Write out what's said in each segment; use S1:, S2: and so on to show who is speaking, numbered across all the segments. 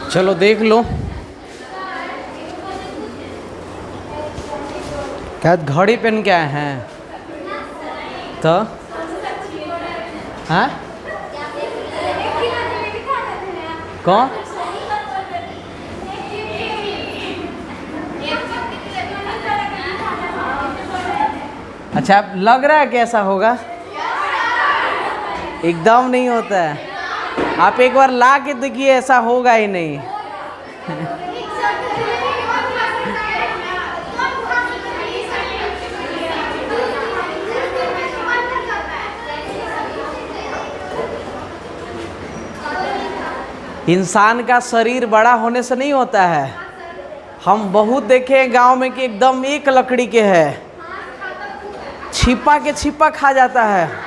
S1: चलो देख लो। क्या घड़ी पहन के आए हैं? तो हाँ कौन? अच्छा, लग रहा है कि ऐसा होगा? एकदम नहीं होता है। आप एक बार ला के देखिए, ऐसा होगा ही नहीं। इंसान का शरीर बड़ा होने से नहीं होता है। हम बहुत देखे हैं गांव में कि एकदम एक लकड़ी के है, छिपा के छिपा खा जाता है।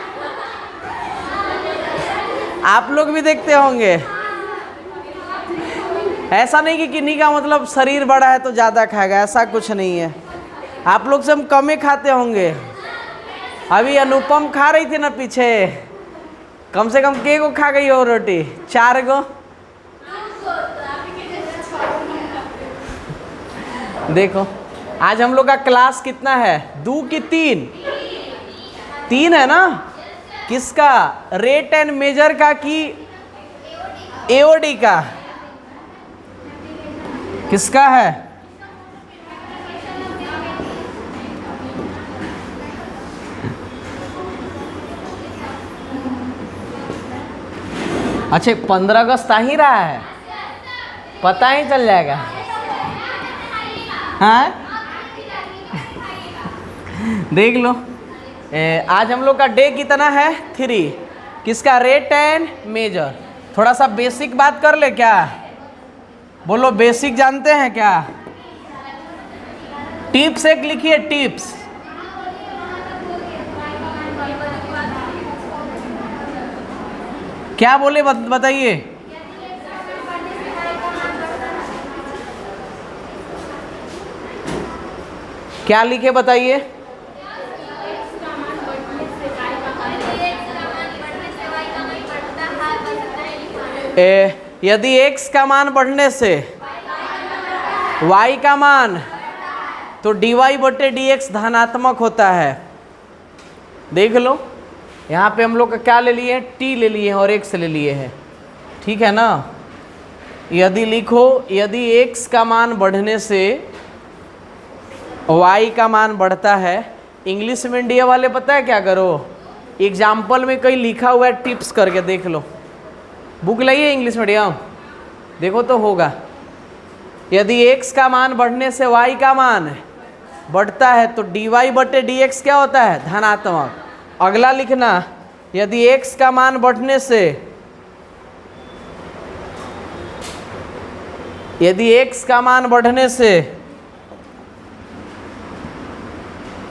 S1: आप लोग भी देखते होंगे। ऐसा नहीं कि किन्हीं का मतलब शरीर बड़ा है तो ज़्यादा खाएगा, ऐसा कुछ नहीं है। आप लोग से हम कम ही खाते होंगे। अभी अनुपम खा रही थी ना पीछे, कम से कम के को खा गई हो रोटी? 4 गो। देखो आज हम लोग का क्लास कितना है? 2 की 3? 3 है ना? किसका? रेट एंड मेजर का कि एओडी का? किसका है? अच्छा 15 अगस्त आ ही रहा है, पता ही चल जाएगा। हाँ देख लो। आज हम लोग का डे कितना है? 3। किसका? Rate and measure. थोड़ा सा बेसिक बात कर ले क्या? बोलो, बेसिक जानते हैं क्या? टिप्स एक लिखिए, टिप्स। क्या बोले बताइए। क्या लिखे बताइए। यदि x का मान बढ़ने से y का मान, तो dy/dx धनात्मक होता है। देख लो, यहाँ पे हम लोग का क्या ले लिए हैं? t ले लिए हैं और x ले लिए हैं, ठीक है ना? यदि लिखो, यदि x का मान बढ़ने से y का मान बढ़ता है। इंग्लिश मीडियम वाले पता है क्या करो? एग्जाम्पल में कहीं लिखा हुआ है, टिप्स करके देख लो। बुक लाइए इंग्लिश मीडियम, देखो तो होगा। यदि x का मान बढ़ने से y का मान बढ़ता है तो dy/dx क्या होता है? धनात्मक। अगला लिखना, यदि x का मान बढ़ने से, यदि x का मान बढ़ने से,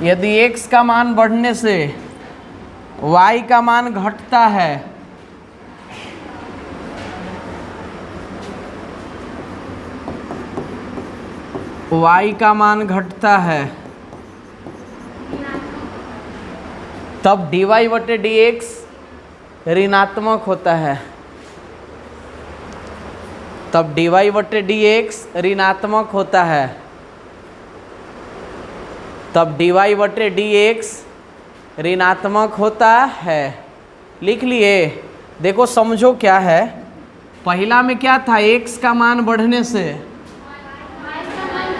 S1: यदि x का मान बढ़ने से y का मान घटता है, y का मान घटता है, तब dy/dx ऋणात्मक होता है। तब dy/dx ऋणात्मक होता है। तब dy/dx ऋणात्मक होता है। लिख लिए? देखो समझो क्या है। पहला में क्या था? x का मान बढ़ने से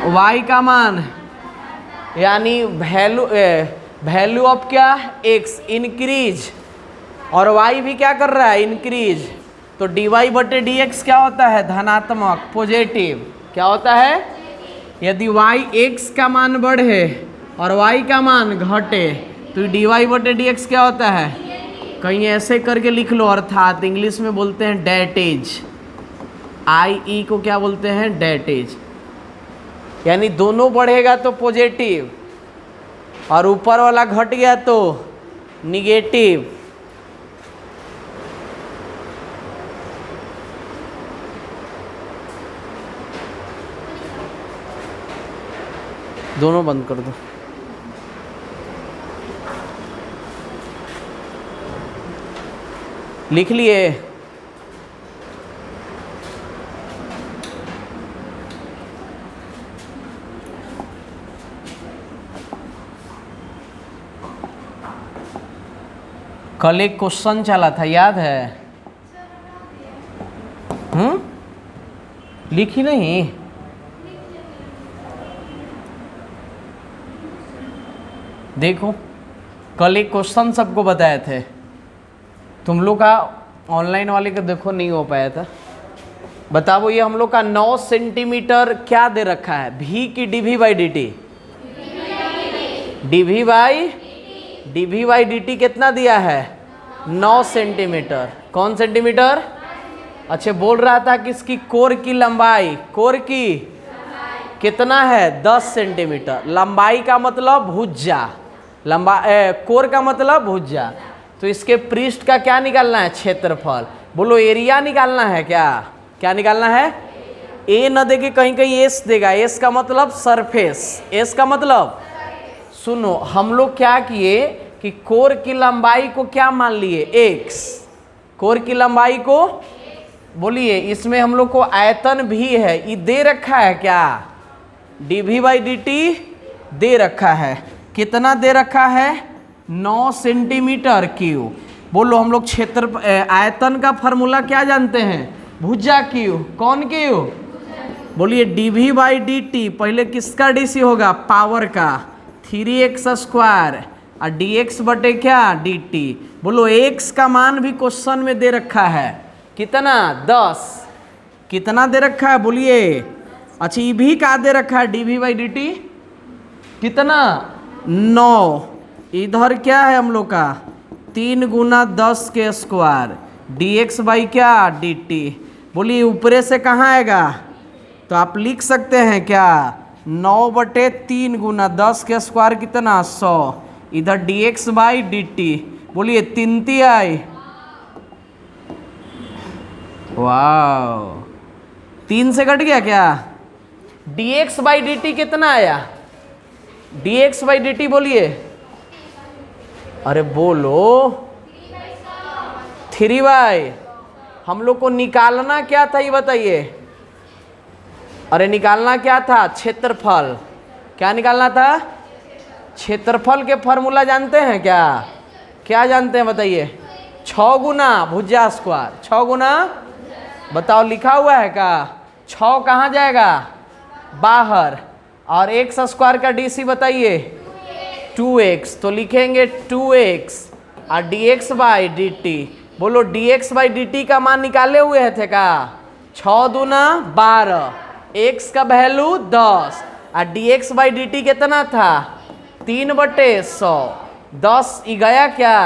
S1: y का मान, यानी वैल्यू ऑफ क्या? x इंक्रीज, और y भी क्या कर रहा है? इंक्रीज। तो dy/dx क्या होता है? धनात्मक, पॉजिटिव। क्या होता है? यदि y x का मान बढ़े और y का मान घटे तो dy/dx क्या होता है? कहीं ऐसे करके लिख लो, अर्थात इंग्लिश में बोलते हैं डेटेज। IE को क्या बोलते हैं? डेटेज। यानी दोनों बढ़ेगा तो पॉजिटिव और ऊपर वाला घट गया तो निगेटिव। दोनों बंद कर दो। लिख लिए? कल एक क्वेश्चन चला था, याद है? लिखी नहीं? देखो, कल एक क्वेश्चन सबको बताए थे, तुम लोग का ऑनलाइन वाले का देखो नहीं हो पाया था। बताओ, ये हम लोग का 9 सेंटीमीटर क्या दे रखा है, भी की DV by D T? DV by D T कितना दिया है? 9 सेंटीमीटर। कौन सेंटीमीटर? अच्छा, बोल रहा था कि इसकी कोर की लंबाई, कोर की कितना है? 10 सेंटीमीटर। लंबाई का मतलब भुजा, कोर का मतलब भुजा। तो इसके पृष्ठ का क्या निकालना है? क्षेत्रफल। बोलो एरिया निकालना है क्या? क्या निकालना है? ए न देके कहीं कहीं एस देगा। एस का मतलब सरफेस। एस का मतलब, सुनो, हम लोग क्या किए कि कोर की लंबाई को क्या मान लिए? एक्स। कोर की लंबाई को, बोलिए, इसमें हम लोग को आयतन भी है, ये दे रखा है क्या? डीवी बाई डी टी दे रखा है। कितना दे रखा है? 9 सेंटीमीटर क्यूब। बोलो, हम लोग क्षेत्र आयतन का फॉर्मूला क्या जानते हैं? भुजा क्यूब। कौन क्यूब? बोलिए डीवी बाई डी टी। पहले किसका डीसी होगा? पावर का, 3x स्क्वायर और dx बटे क्या? dt। बोलो x का मान भी क्वेश्चन में दे रखा है, कितना? 10। कितना दे रखा है? बोलिए। अच्छा, ये भी क्या दे रखा है? डीवी बाई डी टी कितना? 9। इधर क्या है हम लोग का? 3 गुना 10 के स्क्वायर, dx बाई क्या? dt। बोलिए ऊपरे से कहाँ आएगा? तो आप लिख सकते हैं क्या? 9 बटे 3 गुना 10 के स्क्वायर कितना? 100। इधर dx बाई dt। बोलिए 3 आई। वाह, 3 से कट गया क्या? dx बाई dt कितना आया? dx बाई dt बोलिए। अरे बोलो, 3 बाई। हम लोग को निकालना क्या था ये बताइए? अरे निकालना क्या था? क्षेत्रफल। क्या निकालना था? क्षेत्रफल के फॉर्मूला जानते हैं क्या? क्या जानते हैं बताइए? 6 गुना भुजा स्क्वायर। 6 गुना, बताओ लिखा हुआ है क्या? 6 कहाँ जाएगा? बाहर। और x स्क्वायर का डीसी बताइए? 2x। तो लिखेंगे 2x और dx बाई dt। बोलो dx बाई dt का मान निकाले हुए थे क्या? 6 दूना 12, x का वैल्यू 10 और dx बाई dt कितना था? 3 बटे 100। 10 ये गया क्या?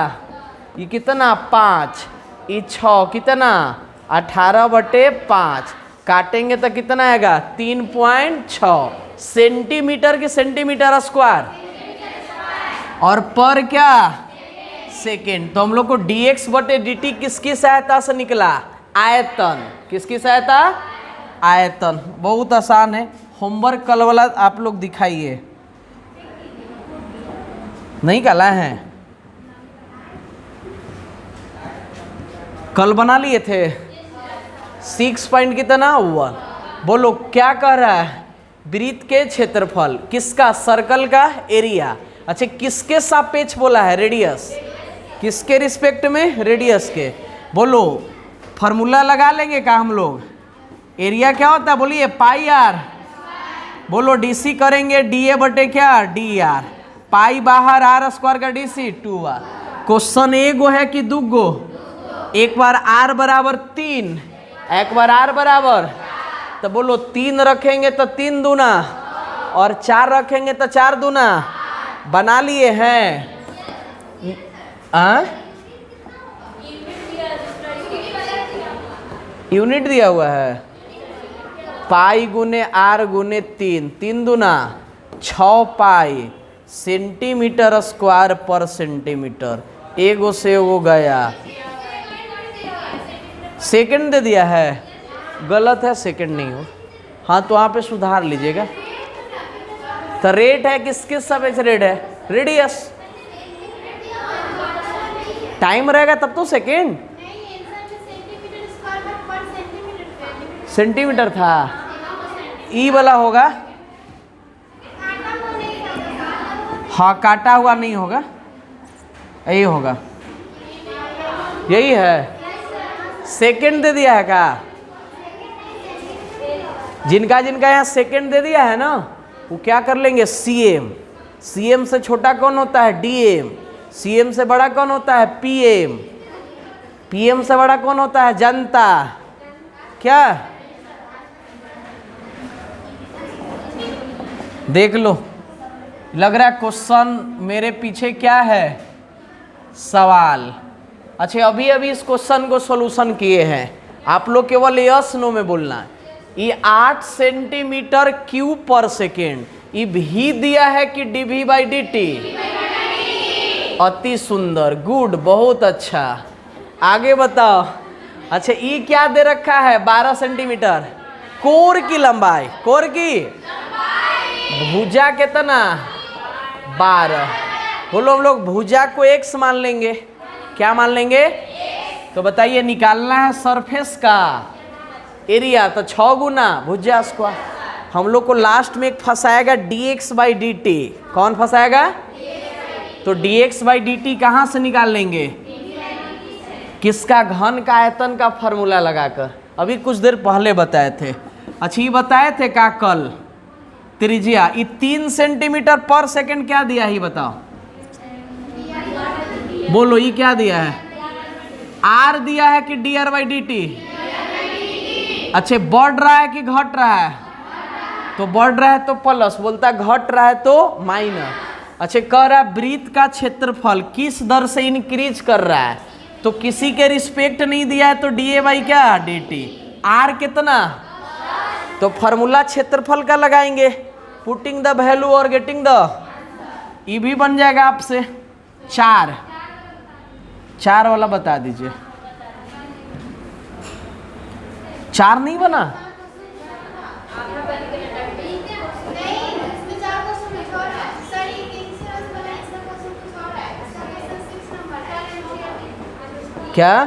S1: ये कितना? 5। ये 6 कितना? 18 बटे 5। काटेंगे तो कितना आएगा? 3.6 सेंटीमीटर की सेंटीमीटर स्क्वायर और पर क्या? सेकेंड। तो हम लोग को dx बटे dt किसकी सहायता से निकला? आयतन। किसकी सहायता? आयतन। बहुत आसान है। होमवर्क कल वाला आप लोग दिखाइए। नहीं कला है? कल बना लिए थे। 6 पॉइंट कितना? 1। बोलो क्या कह रहा है? वृत्त के क्षेत्रफल किसका? सर्कल का एरिया। अच्छा, किसके सापेक्ष बोला है? रेडियस। किसके रिस्पेक्ट में? रेडियस के। बोलो फॉर्मूला लगा लेंगे क्या हम लोग? एरिया क्या होता है? बोलिए पाई आर। बोलो डीसी करेंगे डी बटे क्या? D r. पाई बाहर, आर स्क्वायर का डीसी 2r। क्वेश्चन एगो है कि दूगो? एक बार आर बराबर 3, एक बार आर बराबर, तो बोलो 3 रखेंगे तो 3 दूना और 4 रखेंगे तो 4 दूना। बना लिए हैं? यूनिट दिया हुआ है। पाई गुने आर गुने 3, 3 दूना 6 पाई सेंटीमीटर स्क्वायर पर सेंटीमीटर। एगो से एगो गया। सेकंड दे दिया है, गलत है, सेकंड नहीं हो। हाँ तो वहाँ पे सुधार लीजिएगा। तो रेट है किसके सापेक्ष रेट है? रेडियस। टाइम रहेगा तब तो सेकंड। सेंटीमीटर था, ई वाला होगा। हाँ काटा हुआ नहीं होगा, यही होगा। यही है, सेकंड दे दिया है क्या? जिनका जिनका यहाँ सेकंड दे दिया है ना, वो क्या कर लेंगे? सीएम। सीएम से छोटा कौन होता है? डीएम। सीएम से बड़ा कौन होता है? पीएम। पीएम से बड़ा कौन होता है? जनता। क्या देख लो, लग रहा है क्वेश्चन मेरे पीछे क्या है? सवाल। अच्छा, अभी अभी इस क्वेश्चन को सॉल्यूशन किए हैं आप लोग, केवल यस नो में बोलना है। ये 8 सेंटीमीटर क्यूब पर सेकेंड, ये भी दिया है कि डीवी बाई डी टी? अति सुंदर, गुड, बहुत अच्छा। आगे बताओ। अच्छा, ये क्या दे रखा है? 12 सेंटीमीटर। कोर की लंबाई, कोर की भुजा कितना? 12। बोलो, हम लोग भुजा को x मान लेंगे। क्या मान लेंगे? तो बताइए, निकालना है सरफेस का एरिया, तो 6 गुना भुजा स्क्वायर। हम लोग को लास्ट में एक फंसाएगा dx बाई डी टी। कौन फंसाएगा? तो dx बाई डी टी कहाँ से निकाल लेंगे? किसका? घन का आयतन का फॉर्मूला लगाकर। अभी कुछ देर पहले बताए थे। अच्छा, ये बताए थे का कल? त्रिज्या ये 3 सेंटीमीटर पर सेकंड क्या दिया है बताओ? बोलो, ये क्या दिया है? आर दिया है कि D r by D T? अच्छे, बढ़ रहा है कि घट रहा है? तो बढ़ रहा है तो प्लस, बोलता है घट रहा है तो माइनस। अच्छे, कह रहा है वृत्त का क्षेत्रफल किस दर से इंक्रीज कर रहा है, तो किसी के रिस्पेक्ट नहीं दिया है, तो डी ए बाई क्या? D T. आर कितना? तो फॉर्मूला क्षेत्रफल का लगाएंगे, पुटिंग द वैल्यू और गेटिंग द, ये भी बन जाएगा आपसे 4 वाला बता दीजिए। 4 नहीं बना? क्या?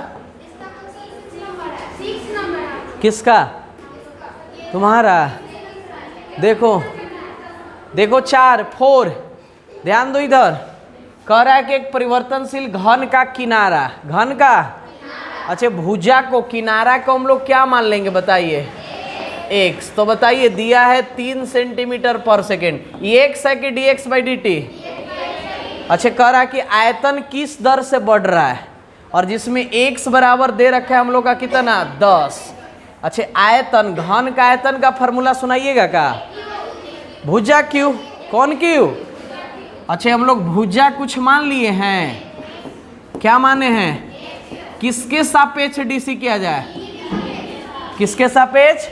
S1: किसका? तुम्हारा? देखो देखो, 4 ध्यान दो इधर। कह रहा है कि एक परिवर्तनशील घन का किनारा, घन का, अच्छा भुजा को, किनारा को हम लोग क्या मान लेंगे बताइए? x। तो बताइए, दिया है 3 सेंटीमीटर पर सेकेंड, ये x है कि dx बाई डी टी? अच्छा, कह रहा है कि आयतन किस दर से बढ़ रहा है, और जिसमें x बराबर दे रखा है हम लोग का कितना? 10। अच्छा, आयतन, घन का आयतन का फॉर्मूला सुनाइएगा का? भुजा क्यू। कौन क्यू? अच्छा, हम लोग भुजा कुछ मान लिए हैं। क्या माने हैं? किसके सापेक्ष डीसी किया जाए? किसके सापेक्ष?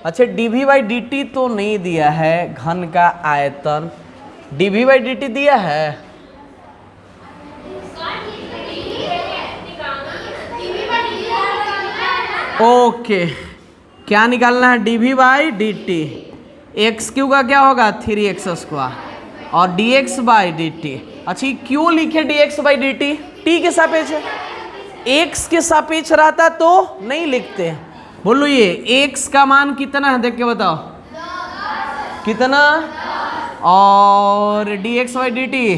S1: अच्छा, डीवी बाई डी टी तो नहीं दिया है, घन का आयतन डीवी बाई डी टी दिया है? ओके, क्या निकालना है? DV by D T. X Q का क्या होगा? 3x स्क्वायर, और dx बाई डी टी। अच्छा, क्यों लिखे dx by D T? T के सापेक्ष है, x के सापेक्ष रहता तो नहीं लिखते। बोलो, ये x का मान कितना है देख के बताओ? कितना? और dx बाई डी टी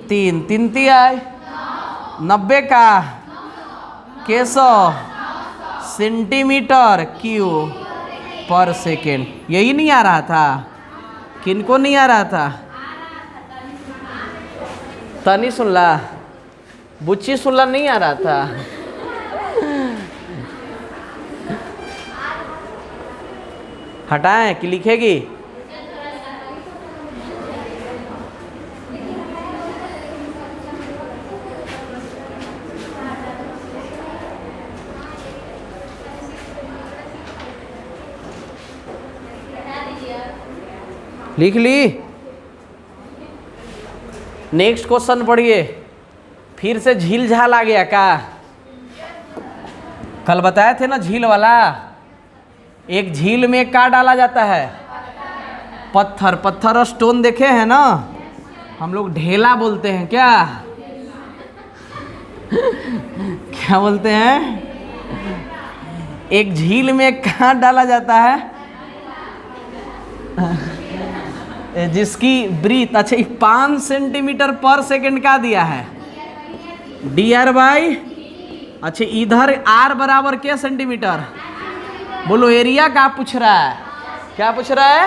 S1: 3 3 आए 90 का कैसो सेंटीमीटर क्यू पर सेकेंड। यही नहीं आ रहा था? किनको नहीं आ रहा था? तनी सुनला, बुच्ची सुनला, नहीं आ रहा था? हटाएं कि लिखेगी? लिख ली? नेक्स्ट क्वेश्चन पढ़िए। फिर से झील झाल आ गया का? कल बताए थे ना झील वाला। एक झील में क्या डाला जाता है? पत्थर। पत्थर और स्टोन देखे हैं ना, हम लोग ढेला बोलते हैं। क्या क्या बोलते हैं? एक झील में क्या डाला जाता है? जिसकी ब्रीथ, अच्छा 5 सेंटीमीटर पर सेकंड का दिया है? डी आर बाई अच्छा इधर आर बराबर क्या सेंटीमीटर? बोलो एरिया का पूछ रहा है, क्या पूछ रहा है?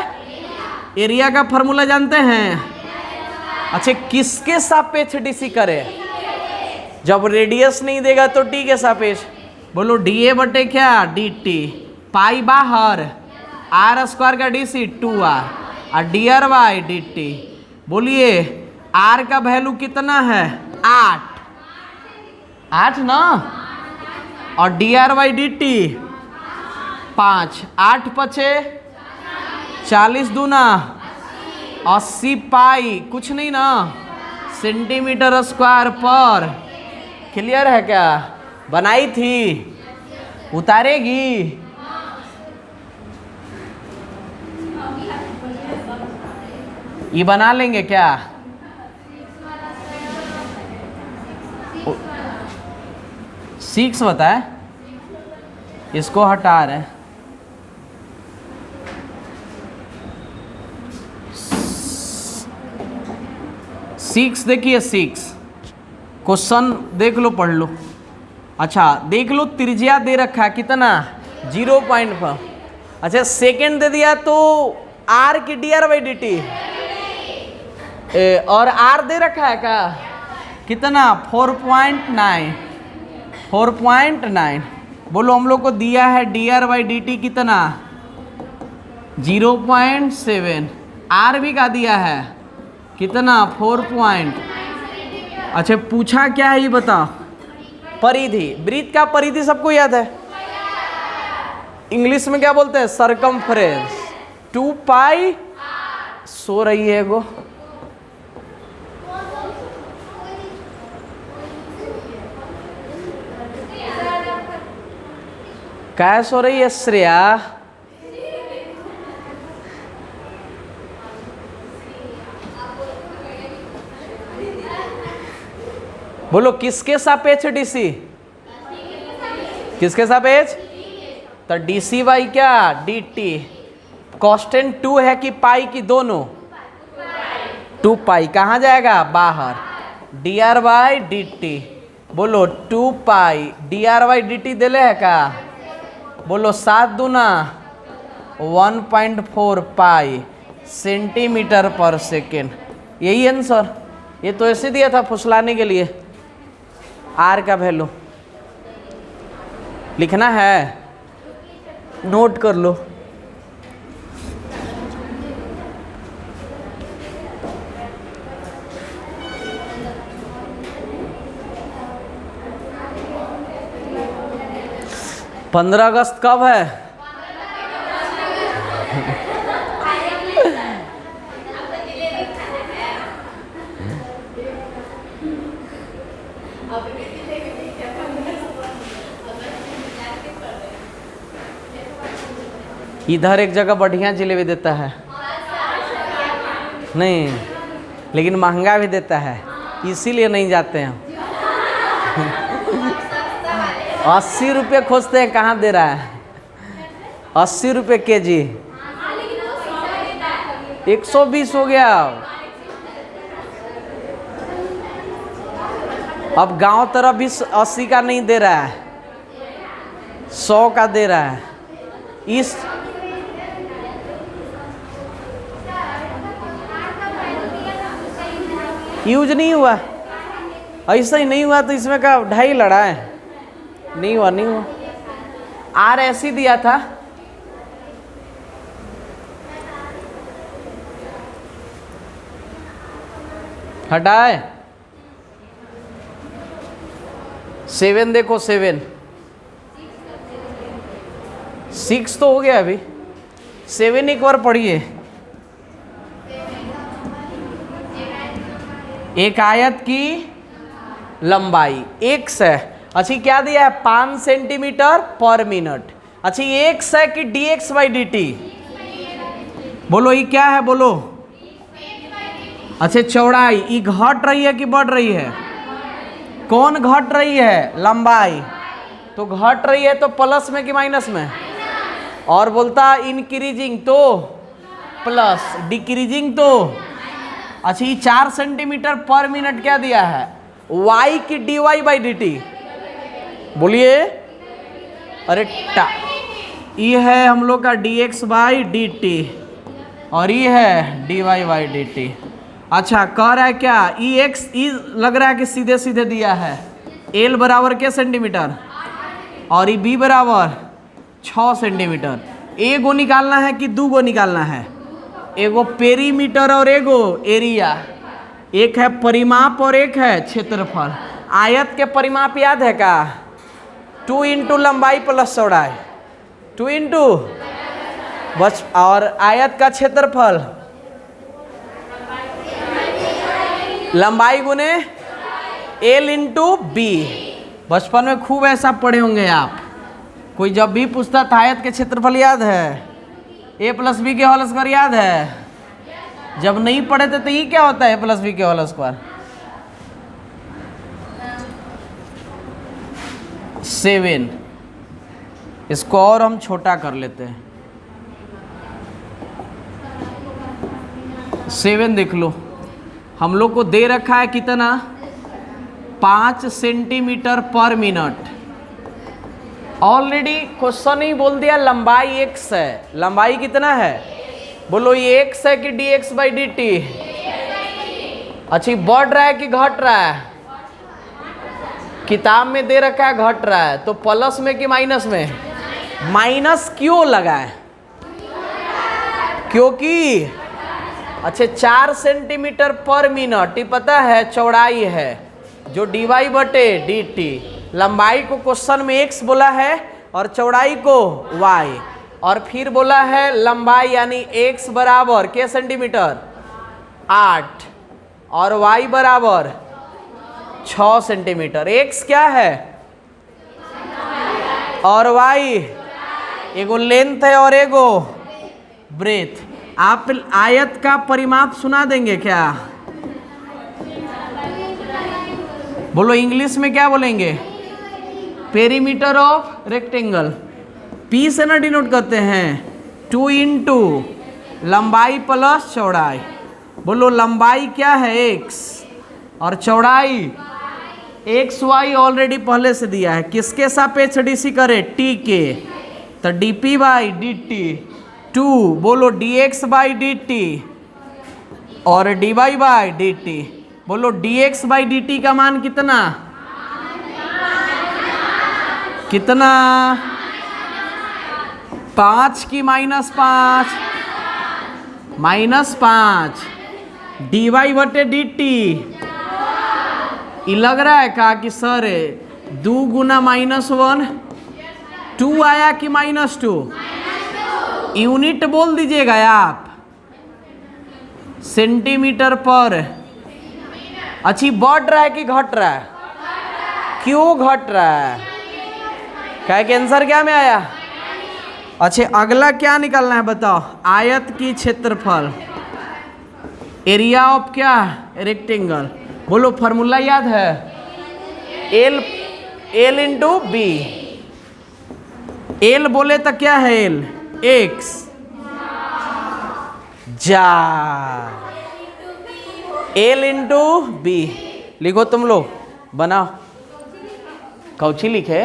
S1: एरिया का फॉर्मूला जानते हैं? अच्छा किसके सापेक्ष डीसी करे? जब रेडियस नहीं देगा तो टी के सापेक्ष। बोलो डी ए बटे क्या? डी टी, पाई बाहर, आर स्क्वायर का डीसी 2r और D r by D T. बोलिए आर का वैल्यू कितना है? 8 ना, और D r by D T 5, 8 पचे 40 दूना 80 पाई, कुछ नहीं ना, सेंटीमीटर स्क्वायर पर। क्लियर है क्या? बनाई थी, उतारेगी? ये बना लेंगे क्या? 6 बताए, इसको हटा रहे। 6 देखिए, 6 क्वेश्चन देख लो, पढ़ लो। अच्छा देख लो, त्रिज्या दे रखा है कितना? 0.5। अच्छा सेकेंड दे दिया तो आर की D r by D T, और आर दे रखा है क्या? कितना? 4.9। 4.9। बोलो हम लोग को दिया है D r by D T कितना? 0.7। आर भी का दिया है कितना? 4. अच्छा पूछा क्या है ये बता? परिधि। वृत्त का परिधि सबको याद है, इंग्लिश में क्या बोलते हैं? सरकमफ्रेंस। 2 पाई। सो रही है गो, क्या सो रही है श्रेया? बोलो किसके सापेक्ष डीसी? किसके सापेक्ष? तो डीसी बाई क्या? D T. कांस्टेंट 2 है कि पाई की? दोनों 2 पाई। कहाँ जाएगा? बाहर। D r by D t. बोलो 2 pi d r by D t दिले है का? बोलो 7 दूना 1.4 पाई सेंटीमीटर पर सेकेंड। यही आंसर। ये तो ऐसे दिया था फुसलाने के लिए। आर का वैल्यू लिखना है, नोट कर लो। पंद्रह अगस्त कब है? इधर एक जगह बढ़िया जलेबी देता है, नहीं लेकिन महंगा भी देता है, इसीलिए नहीं जाते हैं। 80 रुपये खोजते हैं, कहाँ दे रहा है? 80 रुपये केजी। 120 हो गया। अब गांव तरफ भी 80 का नहीं दे रहा है, 100 का दे रहा है। इस यूज नहीं हुआ, ऐसा ही नहीं हुआ तो इसमें का 2.5 लड़ा है। नहीं हुआ, नहीं हुआ। आर ऐसी दिया था। हटाए 7 देखो, 7 6 तो हो गया अभी। 7 एक बार पढ़िए। एक आयत की लंबाई x है। अच्छा क्या दिया है? 5 सेंटीमीटर पर मिनट। अच्छा ये x है कि dx बाई डी टी? बोलो ये क्या है? बोलो। अच्छा चौड़ाई ये घट रही है कि बढ़ रही है? कौन घट रही है? लंबाई। तो घट रही है तो प्लस में कि माइनस में? और बोलता इंक्रीजिंग तो प्लस, डिक्रीजिंग तो। अच्छा ये 4 सेंटीमीटर पर मिनट क्या दिया है? y की dy बाई डी टी। बोलिए। अरे ये है हम लोग का dx बाई dt और ये है dy बाई dt। अच्छा कह रहा है क्या, ई लग रहा है कि सीधे सीधे दिया है। l बराबर क्या सेंटीमीटर और ई b बराबर 6 सेंटीमीटर। एगो निकालना है कि दो गो निकालना है? एगो पेरीमीटर और एगो एरिया। एक है परिमाप और एक है क्षेत्रफल। आयत के परिमाप याद है का? 2 इंटू लंबाई प्लस चौड़ाई, 2 इंटू बस। और आयत का क्षेत्रफल लंबाई गुने l इंटू बी। बचपन में खूब ऐसा पढ़े होंगे आप। कोई जब भी पूछता था आयत के क्षेत्रफल याद है, a प्लस बी के होल स्क्वायर याद है? जब नहीं पढ़े थे तो ये क्या होता है a प्लस बी के होल स्क्वायर? 7। इसको और हम छोटा कर लेते हैं। 7 देख लो, हम लोग को दे रखा है कितना? 5 सेंटीमीटर पर मिनट। ऑलरेडी क्वेश्चन ही बोल दिया लंबाई x है। लंबाई कितना है? बोलो ये x है कि dx बाई dt? अच्छा बढ़ रहा है कि घट रहा है? किताब में दे रखा है घट रहा है, तो प्लस में कि माइनस में? माइनस क्यों लगा है? क्योंकि अच्छा 4 सेंटीमीटर पर मिनट, ये पता है चौड़ाई है जो dy बटे dt। लंबाई को क्वेश्चन में x बोला है और चौड़ाई को y, और फिर बोला है लंबाई यानी x बराबर के सेंटीमीटर 8 और y बराबर 6 सेंटीमीटर। x क्या है और y एगो लेंथ है और एगो ब्रेथ। आप आयत का परिमाप सुना देंगे क्या? बोलो इंग्लिश में क्या बोलेंगे? Perimeter of rectangle. P से ना डिनोट करते हैं, 2 इंटू लंबाई प्लस चौड़ाई। बोलो लंबाई क्या है x और चौड़ाई एक्स वाई ऑलरेडी पहले से दिया है। किसके सापेक्ष डीसी करे? t के। तो dp बाई dt 2, बोलो dx बाई dt और dy बाई dt। बोलो dx बाई dt का मान कितना? कितना? 5 की -5 -5 dy बटे dt। ये लग रहा है का कि सर 2 गुना -1 2 आया कि -2? यूनिट बोल दीजिएगा आप, सेंटीमीटर पर। अच्छी बढ़ रहा है कि घट रहा है? क्यों घट रहा है? क्या कि आंसर क्या में आया? अच्छा अगला क्या निकालना है बताओ? आयत की क्षेत्रफल, एरिया ऑफ क्या? रेक्टेंगल। बोलो फॉर्मूला याद है? L into B. एल बोले तो क्या है? एल एक्स जा, एल इंटू बी। लिखो तुम लोग, बनाओ। कौची लिखे?